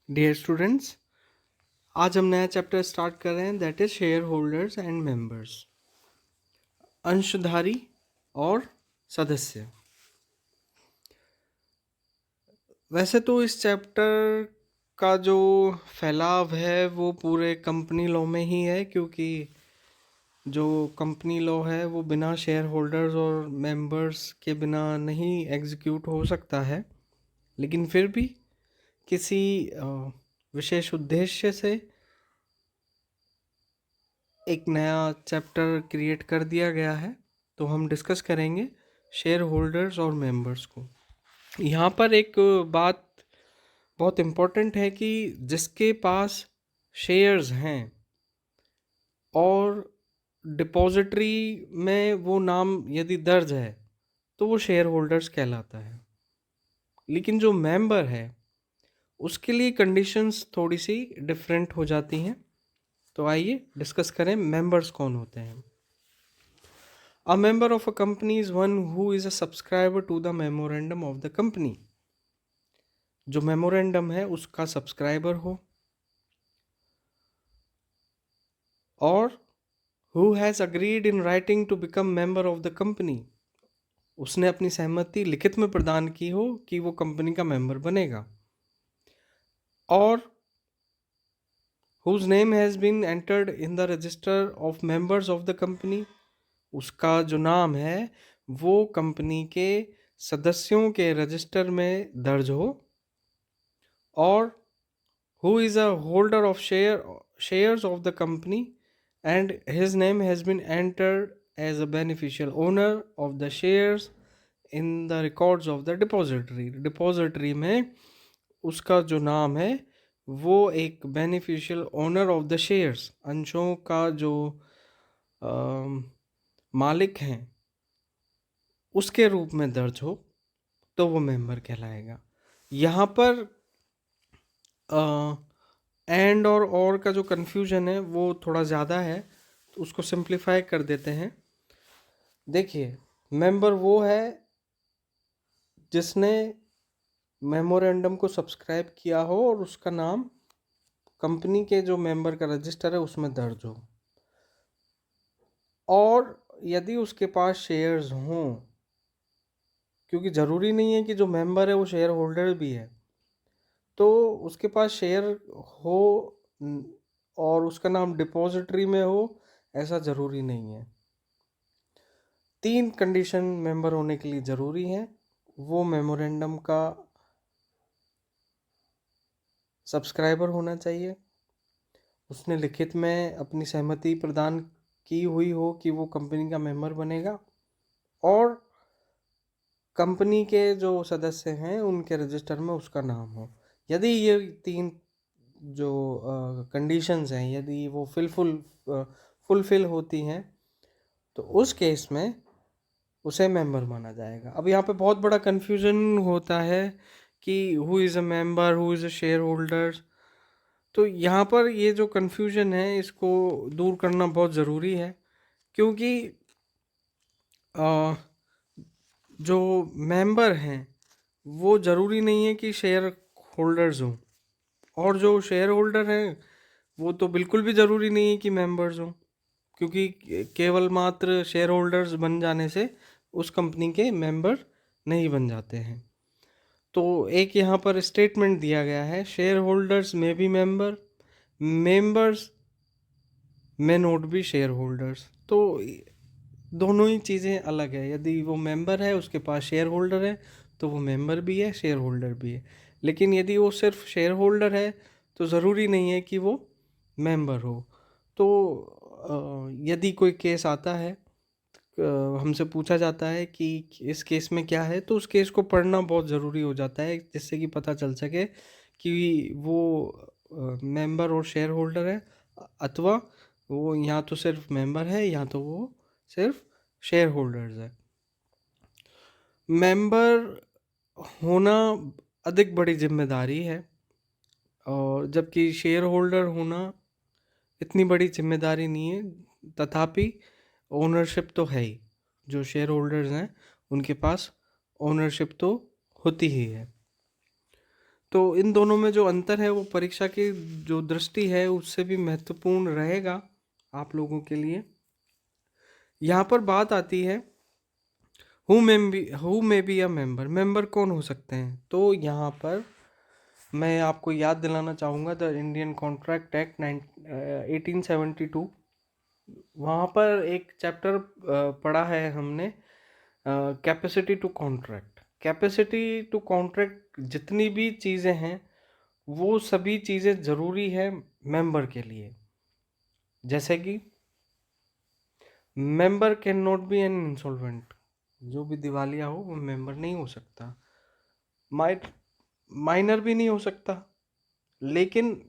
Dear students, आज हम नया चैप्टर स्टार्ट कर रहे हैं, that is share holders and members. अंशधारी और सदस्य। वैसे तो इस चैप्टर का जो फैलाव है वो पूरे कंपनी लॉ में ही है, क्योंकि जो कंपनी लॉ है वो बिना शेयर होल्डर्स और मेंबर्स के बिना नहीं एग्जीक्यूट हो सकता है। लेकिन फिर भी किसी विशेष उद्देश्य से एक नया चैप्टर क्रिएट कर दिया गया है, तो हम डिस्कस करेंगे शेयर होल्डर्स और मेंबर्स को। यहाँ पर एक बात बहुत इम्पोर्टेंट है कि जिसके पास शेयर्स हैं और डिपॉजिटरी में वो नाम यदि दर्ज है तो वो शेयर होल्डर्स कहलाता है। लेकिन जो मेंबर है उसके लिए कंडीशंस थोड़ी सी डिफरेंट हो जाती हैं। तो आइए डिस्कस करें मेंबर्स कौन होते हैं। A member of a company is one who is a subscriber to the memorandum of the company. जो मेमोरेंडम है उसका सब्सक्राइबर हो, और who has agreed in writing to become member of the company. उसने अपनी सहमति लिखित में प्रदान की हो कि वो कंपनी का मेंबर बनेगा, और whose name has been entered in the register of members of the company. उसका जो नाम है वो कंपनी के सदस्यों के रजिस्टर में दर्ज हो, और who is a holder of shares of the company and his name has been entered as a beneficial owner of the shares in the records of the depository में उसका जो नाम है वो एक beneficial owner of the shares, अंशों का जो मालिक हैं उसके रूप में दर्ज हो, तो वो मेंबर कहलाएगा। यहाँ पर एंड और का जो कन्फ्यूजन है वो थोड़ा ज़्यादा है, तो उसको सिंप्लीफाई कर देते हैं। देखिए, मेंबर वो है जिसने मेमोरेंडम को सब्सक्राइब किया हो और उसका नाम कंपनी के जो मेंबर का रजिस्टर है उसमें दर्ज हो, और यदि उसके पास शेयर्स हों, क्योंकि ज़रूरी नहीं है कि जो मेंबर है वो शेयर होल्डर भी है, तो उसके पास शेयर हो और उसका नाम डिपॉजिटरी में हो, ऐसा ज़रूरी नहीं है। 3 कंडीशन मेंबर होने के लिए ज़रूरी है। वो मेमोरेंडम का सब्सक्राइबर होना चाहिए, उसने लिखित में अपनी सहमति प्रदान की हुई हो कि वो कंपनी का मेंबर बनेगा, और कंपनी के जो सदस्य हैं उनके रजिस्टर में उसका नाम हो। यदि ये 3 जो कंडीशंस हैं यदि वो फुलफिल होती हैं, तो उस केस में उसे मेंबर माना जाएगा। अब यहाँ पे बहुत बड़ा कन्फ्यूजन होता है कि who is a member, who is a share holder. तो यहाँ पर ये जो कन्फ्यूजन है इसको दूर करना बहुत ज़रूरी है, क्योंकि जो मेंबर हैं वो ज़रूरी नहीं है कि शेयर होल्डर्स हों, और जो शेयर होल्डर हैं वो तो बिल्कुल भी ज़रूरी नहीं है कि मेंबर्स हों, क्योंकि केवल मात्र शेयर होल्डर्स बन जाने से उस कंपनी के मेंबर नहीं बन जाते हैं। तो एक यहाँ पर स्टेटमेंट दिया गया है, शेयर होल्डर्स में बी मेंबर, मेंबर्स में नोट बी शेयर होल्डर्स। तो दोनों ही चीज़ें अलग है। यदि वो मेंबर है, उसके पास शेयर होल्डर है, तो वो मेंबर भी है, शेयर होल्डर भी है। लेकिन यदि वो सिर्फ शेयर होल्डर है तो ज़रूरी नहीं है कि वो मेंबर हो। तो यदि कोई केस आता है, हमसे पूछा जाता है कि इस केस में क्या है, तो उस केस को पढ़ना बहुत ज़रूरी हो जाता है, जिससे कि पता चल सके कि वो मेंबर और शेयर होल्डर है, अथवा वो या तो सिर्फ मेंबर है या तो वो सिर्फ शेयर होल्डर्स है। मेंबर होना अधिक बड़ी जिम्मेदारी है, और जबकि शेयर होल्डर होना इतनी बड़ी जिम्मेदारी नहीं है। तथापि ओनरशिप तो है ही, जो शेयर होल्डर्स हैं उनके पास ओनरशिप तो होती ही है। तो इन दोनों में जो अंतर है वो परीक्षा की जो दृष्टि है उससे भी महत्वपूर्ण रहेगा आप लोगों के लिए। यहाँ पर बात आती है who may be a member, member कौन हो सकते हैं। तो यहाँ पर मैं आपको याद दिलाना चाहूँगा द इंडियन कॉन्ट्रैक्ट एक्ट 1872। वहाँ पर एक चैप्टर पढ़ा है हमने, capacity to contract. Capacity to contract जितनी भी चीज़ें हैं वो सभी चीज़ें ज़रूरी है मेंबर के लिए। जैसे कि member can not be an insolvent, जो भी दिवालिया हो वो मेंबर नहीं हो सकता। माइनर भी नहीं हो सकता, लेकिन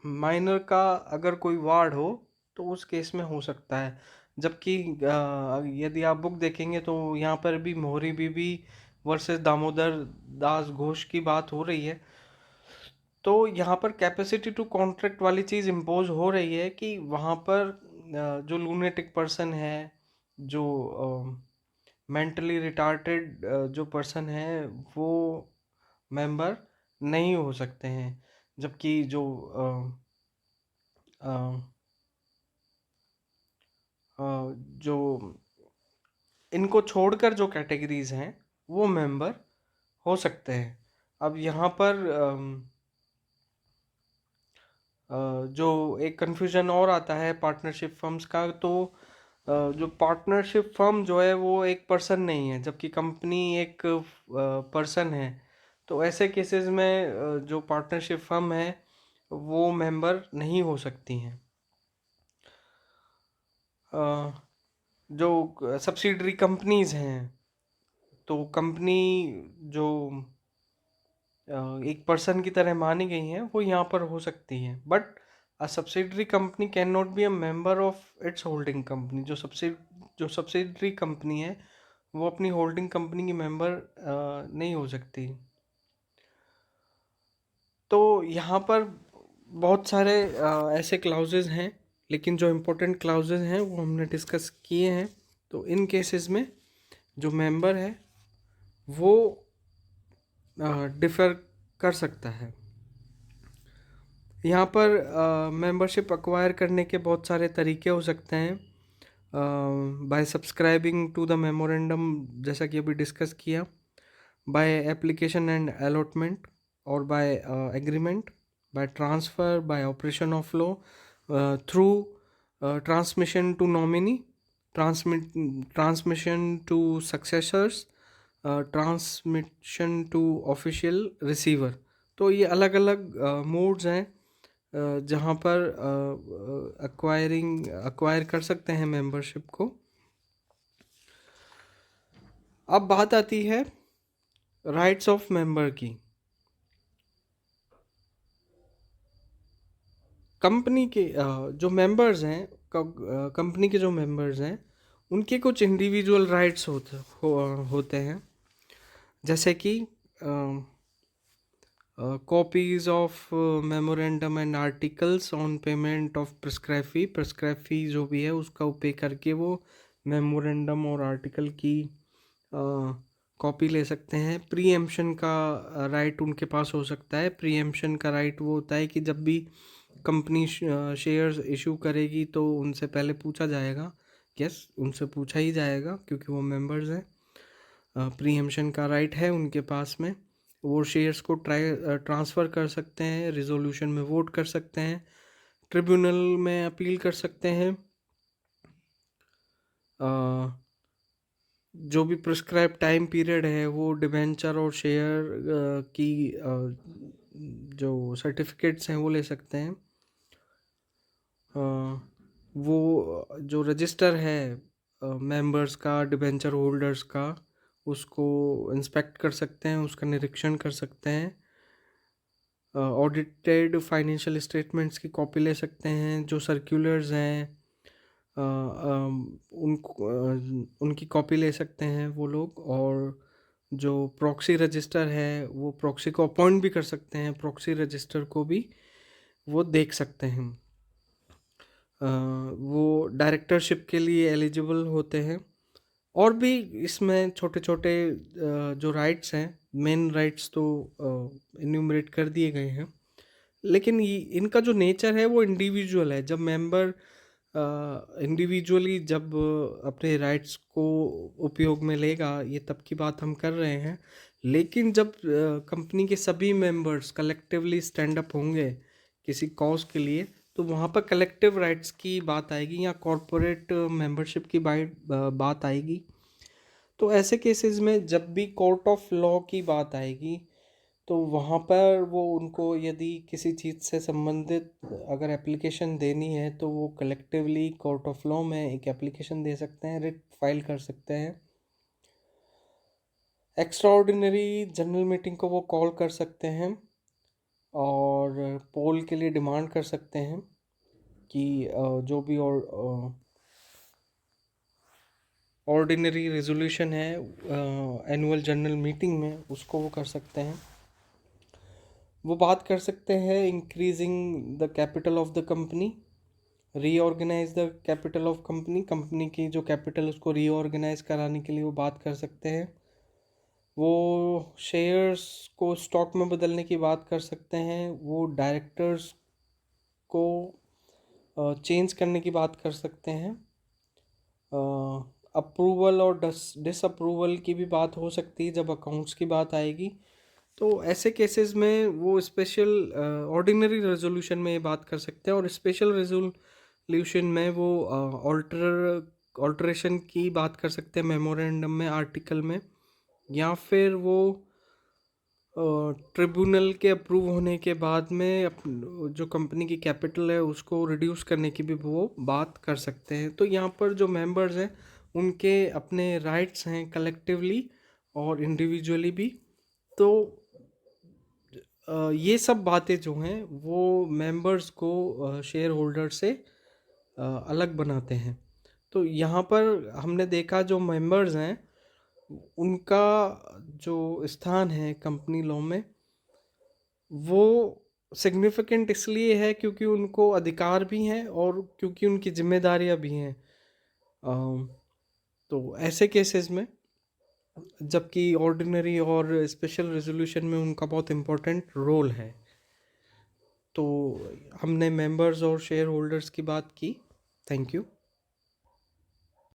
माइनर का अगर कोई वार्ड हो तो उस केस में हो सकता है। जबकि यदि आप बुक देखेंगे तो यहाँ पर भी मोहरी बीबी वर्सेस दामोदर दास घोष की बात हो रही है। तो यहाँ पर कैपेसिटी टू कॉन्ट्रैक्ट वाली चीज़ इम्पोज हो रही है कि वहाँ पर जो लूनेटिक पर्सन है, जो मेंटली रिटार्टेड जो पर्सन है, वो मेंबर नहीं हो सकते हैं। जबकि जो अ, अ, जो इनको छोड़कर जो कैटेगरीज हैं वो मेंबर हो सकते हैं। अब यहाँ पर जो एक कन्फ्यूजन और आता है पार्टनरशिप फर्म्स का, तो जो पार्टनरशिप फर्म जो है वो एक पर्सन नहीं है, जबकि कंपनी एक पर्सन है। तो ऐसे केसेस में जो पार्टनरशिप फर्म है वो मेंबर नहीं हो सकती हैं। जो सब्सिडरी कंपनीज हैं, तो कंपनी जो एक पर्सन की तरह मानी गई हैं वो यहाँ पर हो सकती हैं। But a subsidiary company can not be a member of its holding company. जो सब्सिडरी कंपनी है वो अपनी होल्डिंग कंपनी की मेंबर नहीं हो सकती। तो यहाँ पर बहुत सारे ऐसे क्लाउजेज हैं, लेकिन जो इम्पोर्टेंट क्लाउजेज हैं वो हमने डिस्कस किए हैं। तो इन केसेस में जो मेंबर है वो डिफ़र कर सकता है। यहाँ पर मेंबरशिप एक्वायर करने के बहुत सारे तरीके हो सकते हैं। By subscribing to the memorandum, जैसा कि अभी डिस्कस किया, बाय एप्लीकेशन एंड अलॉटमेंट, और by agreement, by transfer, by operation of law, through transmission to nominee, transmission to successors, transmission to official receiver. तो ये अलग अलग मोड्स हैं जहाँ पर एक्वायर कर सकते हैं मेंबरशिप को। अब बात आती है राइट्स ऑफ मेंबर की। कंपनी के जो मेंबर्स हैं, कंपनी के जो मेंबर्स हैं उनके कुछ इंडिविजुअल राइट्स होते हैं। जैसे कि copies of memorandum and articles on payment of prescribe fee. Prescribe fee जो भी है उसका पे करके वो मेमोरेंडम और आर्टिकल की कॉपी ले सकते हैं। प्रीएम्पशन का राइट उनके पास हो सकता है। प्रीएम्पशन का राइट वो होता है कि जब भी कंपनी शेयर्स इशू करेगी तो उनसे पहले पूछा जाएगा, यस उनसे पूछा ही जाएगा क्योंकि वो मेंबर्स हैं। प्रीएम्पशन का राइट है उनके पास में। वो शेयर्स को ट्रांसफ़र कर सकते हैं, रिजोल्यूशन में वोट कर सकते हैं, ट्रिब्यूनल में अपील कर सकते हैं। जो भी प्रिस्क्राइब टाइम पीरियड है वो डिबेंचर और शेयर की जो सर्टिफिकेट्स हैं वो ले सकते हैं। वो जो रजिस्टर है मेंबर्स का, डिबेंचर होल्डर्स का, उसको इंस्पेक्ट कर सकते हैं, उसका निरीक्षण कर सकते हैं। ऑडिटेड फाइनेंशियल स्टेटमेंट्स की कॉपी ले सकते हैं। जो सर्कुलर्स हैं उनकी कॉपी ले सकते हैं वो लोग। और जो प्रॉक्सी रजिस्टर है वो प्रॉक्सी को अपॉइंट भी कर सकते हैं, प्रॉक्सी रजिस्टर को भी वो देख सकते हैं। वो डायरेक्टरशिप के लिए एलिजिबल होते हैं। और भी इसमें छोटे छोटे जो राइट्स हैं मेन राइट्स तो इन्यूमरेट कर दिए गए हैं, लेकिन इनका जो नेचर है वो इंडिविजुअल है। जब मेंबर इंडिविजुअली जब अपने राइट्स को उपयोग में लेगा, ये तब की बात हम कर रहे हैं। लेकिन जब कंपनी के सभी मेंबर्स कलेक्टिवली स्टैंड अप होंगे किसी कॉज के लिए, तो वहाँ पर कलेक्टिव राइट्स की बात आएगी या कॉरपोरेट मेंबरशिप की बात आएगी। तो ऐसे केसेस में जब भी कोर्ट ऑफ लॉ की बात आएगी, तो वहाँ पर वो उनको यदि किसी चीज़ से संबंधित अगर एप्लीकेशन देनी है, तो वो कलेक्टिवली कोर्ट ऑफ लॉ में एक एप्लीकेशन दे सकते हैं, रिट फाइल कर सकते हैं। एक्स्ट्रा ऑर्डिनरी जनरल मीटिंग को वो कॉल कर सकते हैं और पोल के लिए डिमांड कर सकते हैं कि जो भी ऑर्डिनरी रेजोल्यूशन है एनुअल जनरल मीटिंग में, उसको वो कर सकते हैं। वो बात कर सकते हैं increasing the capital of the company, reorganise the capital of company, company की जो कैपिटल उसको रीऑर्गेनाइज कराने के लिए वो बात कर सकते हैं। वो शेयर्स को स्टॉक में बदलने की बात कर सकते हैं। वो डायरेक्टर्स को चेंज करने की बात कर सकते हैं। अप्रूवल और डिसअप्रूवल की भी बात हो सकती है जब अकाउंट्स की बात आएगी। तो ऐसे केसेस में वो स्पेशल ऑर्डिनरी रेजोल्यूशन में ये बात कर सकते हैं, और स्पेशल रेजोल्यूशन में वो ऑल्टरेशन की बात कर सकते हैं मेमोरेंडम में, आर्टिकल में, या फिर वो ट्रिब्यूनल के अप्रूव होने के बाद में जो कंपनी की कैपिटल है उसको रिड्यूस करने की भी वो बात कर सकते हैं। तो यहाँ पर जो मेंबर्स हैं उनके अपने राइट्स हैं कलेक्टिवली और इंडिविजुअली भी। तो ये सब बातें जो हैं वो मेंबर्स को शेयर होल्डर से अलग बनाते हैं। तो यहाँ पर हमने देखा जो मेंबर्स हैं उनका जो स्थान है कंपनी लॉ में, वो सिग्निफिकेंट इसलिए है क्योंकि उनको अधिकार भी हैं और क्योंकि उनकी जिम्मेदारियां भी हैं। अम, तो ऐसे केसेस में, जबकि ऑर्डिनरी और स्पेशल रेजोल्यूशन में उनका बहुत इम्पोर्टेंट रोल है। तो हमने मेंबर्स और शेयर होल्डर्स की बात की। Thank you.